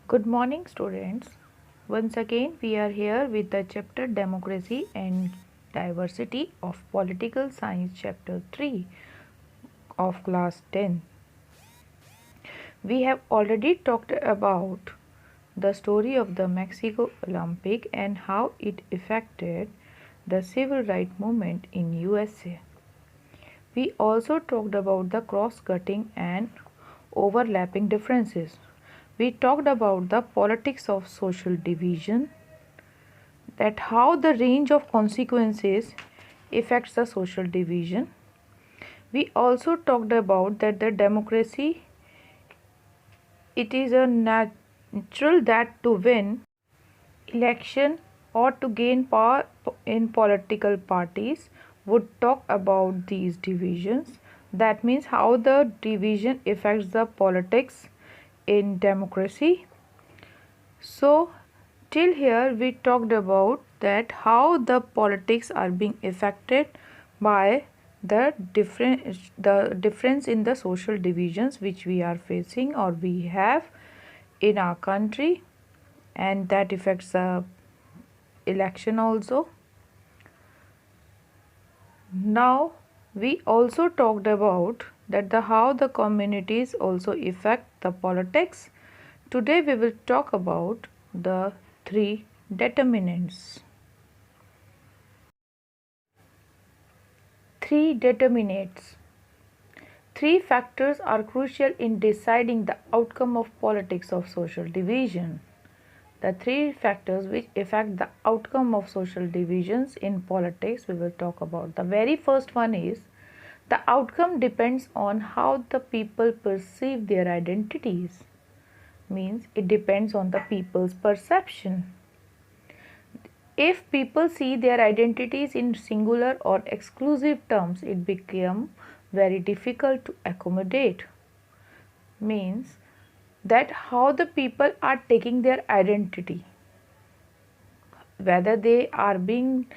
Good morning, students. Once again, we are here with the chapter Democracy and Diversity of Political Science, chapter 3 of class 10. We have already talked about the story of the Mexico Olympic and how it affected the civil rights movement in USA. We also talked about the cross-cutting and overlapping differences. We talked about the politics of social division, that how the range of consequences affects the social division. We also talked about that the democracy, it is a natural that to win election or to gain power in political parties would talk about these divisions. That means how the division affects the politics in democracy. So till here we talked about that how the politics are being affected by the difference in the social divisions which we are facing or we have in our country, and that affects the election also. Now we also talked about that how the communities also affect the politics. Today we will talk about the three determinants. Three determinants. Three factors are crucial in deciding the outcome of politics of social division. The three factors which affect the outcome of social divisions in politics we will talk about. The very first one is the outcome depends on how the people perceive their identities. Means it depends on the people's perception. If people see their identities in singular or exclusive terms, it becomes very difficult to accommodate. Means that how the people are taking their identity, whether they are being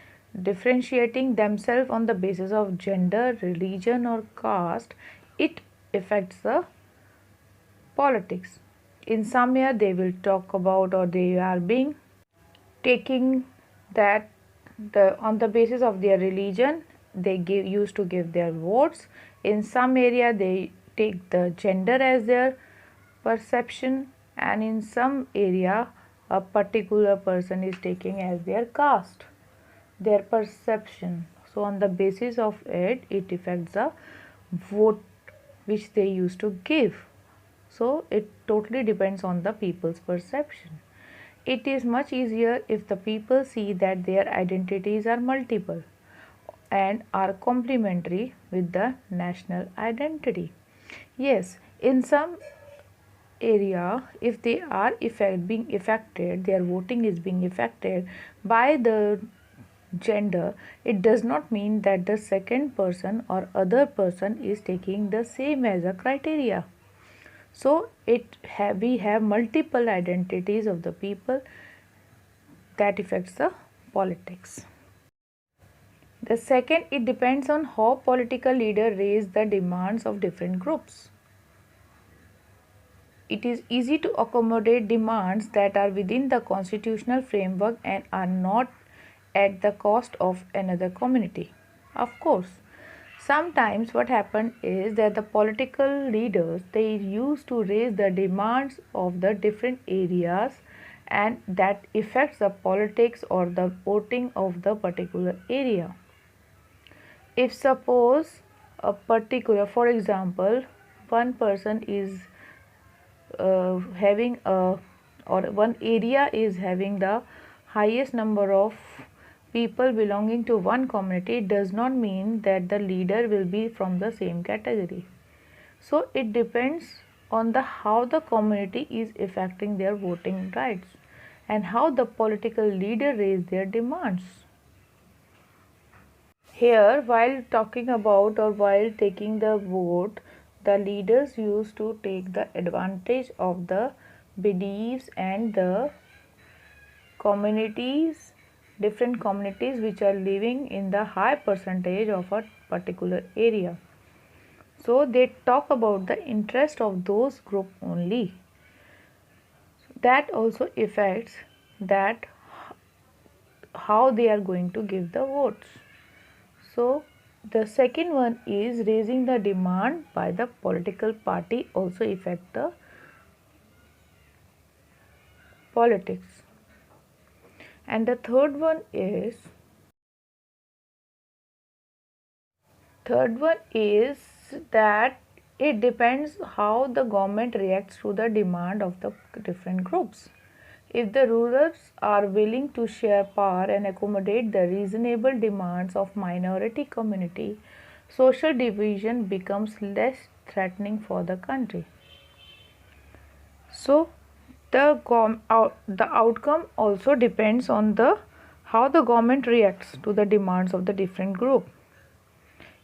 differentiating themselves on the basis of gender, religion or caste, it affects the politics. In some year they will talk about or they are being taking that on the basis of their religion they used to give their votes. In some area they take the gender as their perception, and in some area a particular person is taking as their caste, their perception. So on the basis of it, it affects the vote which they used to give. So it totally depends on the people's perception. It is much easier if the people see that their identities are multiple and are complementary with the national identity. Yes, in some area, if they are being affected, their voting is being affected by the gender, it does not mean that the second person or other person is taking the same as a criteria. So we have multiple identities of the people that affects the politics. The second, it depends on how political leader raise the demands of different groups. It is easy to accommodate demands that are within the constitutional framework and are not at the cost of another community. Of course, sometimes what happened is that the political leaders, they used to raise the demands of the different areas, and that affects the politics or the voting of the particular area. If suppose a particular, for example, one person is having a, or one area is having the highest number of people belonging to one community, does not mean that the leader will be from the same category. So it depends on the how the community is affecting their voting rights and how the political leader raise their demands. Here, while talking about or while taking the vote, the leaders used to take the advantage of the beliefs and the communities, different communities which are living in the high percentage of a particular area. So they talk about the interest of those group only. that also affects that how they are going to give the votes. So the second one is raising the demand by the political party also affect the politics. And the third one is that it depends how the government reacts to the demand of the different groups. If the rulers are willing to share power and accommodate the reasonable demands of minority community, social division becomes less threatening for the country. So the outcome also depends on the how the government reacts to the demands of the different group.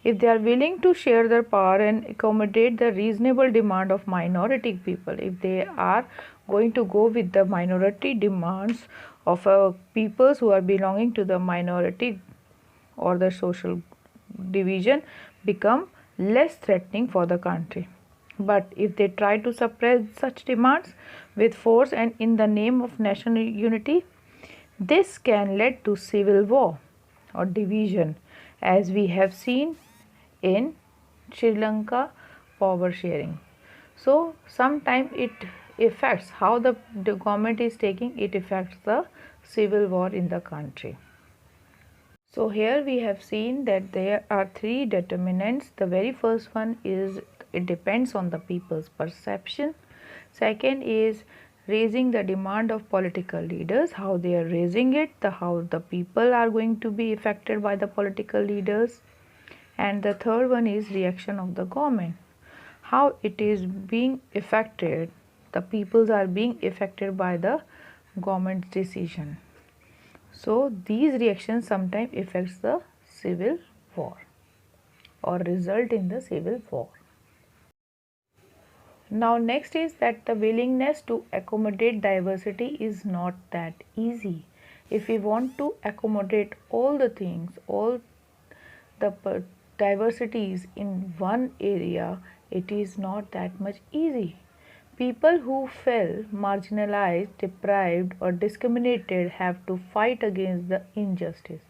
If they are willing to share their power and accommodate the reasonable demand of minority people, if they are going to go with the minority demands of peoples who are belonging to the minority, or the social division become less threatening for the country. But if they try to suppress such demands with force and in the name of national unity, this can lead to civil war or division, as we have seen in Sri Lanka power sharing. So sometimes it affects how the government is taking, it affects the civil war in the country. So here we have seen that there are three determinants. The very first one is it depends on the people's perception. Second is raising the demand of political leaders, how they are raising it, how the people are going to be affected by the political leaders. And the third one is reaction of the government, how it is being affected, the peoples are being affected by the government's decision. So these reactions sometimes affects the civil war or result in the civil war. Now next is that the willingness to accommodate diversity is not that easy. If we want to accommodate all the things, all the diversities in one area, it is not that much easy. People who feel marginalized, deprived or discriminated have to fight against the injustice.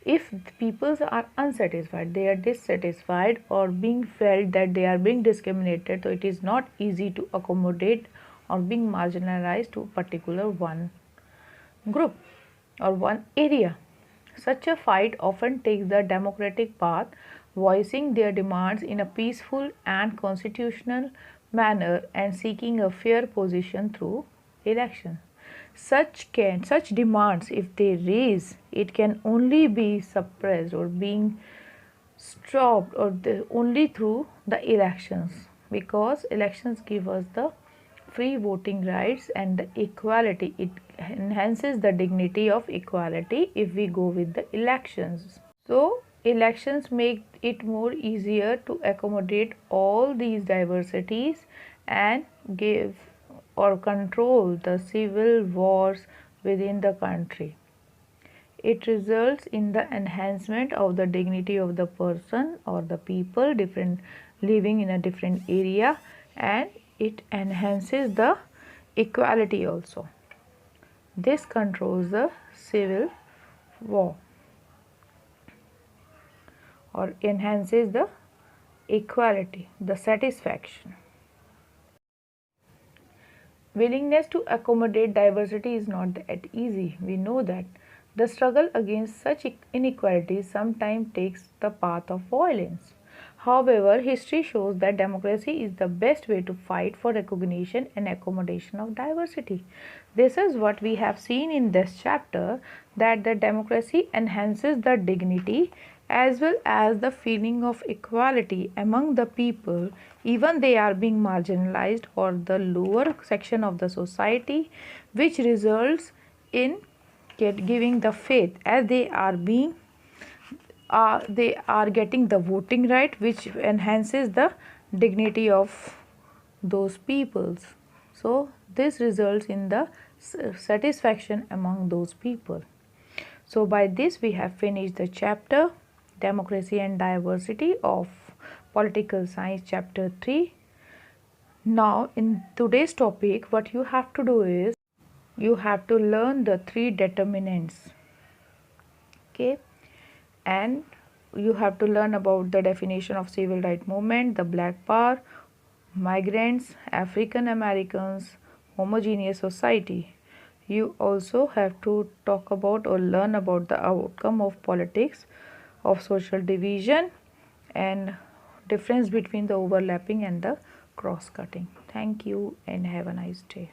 If people are unsatisfied, they are dissatisfied or being felt that they are being discriminated, so it is not easy to accommodate or being marginalized to a particular one group or one area. Such a fight often takes the democratic path, voicing their demands in a peaceful and constitutional manner and seeking a fair position through election. Such demands, if they raise, it can only be suppressed or being stopped or only through the elections, because elections give us the free voting rights and the equality. It enhances the dignity of equality if we go with the elections. So elections make it more easier to accommodate all these diversities and give or control the civil wars within the country. It results in the enhancement of the dignity of the person or the people different living in a different area, and it enhances the equality also. This controls the civil war or enhances the equality, the satisfaction. Willingness to accommodate diversity is not that easy. We know that the struggle against such inequalities sometimes takes the path of violence. However, history shows that democracy is the best way to fight for recognition and accommodation of diversity. This is what we have seen in this chapter, that the democracy enhances the dignity as well as the feeling of equality among the people, even they are being marginalized or the lower section of the society, which results in giving the faith as they are getting the voting right, which enhances the dignity of those peoples. So this results in the satisfaction among those people. So by this we have finished the chapter Democracy and Diversity of Political Science chapter 3. Now in today's topic, what you have to do is you have to learn the three determinants. Okay, and you have to learn about the definition of civil rights movement, the Black Power, migrants, African Americans, homogeneous society. You also have to talk about or learn about the outcome of politics, of social division, and difference between the overlapping and the cross cutting. Thank you and have a nice day.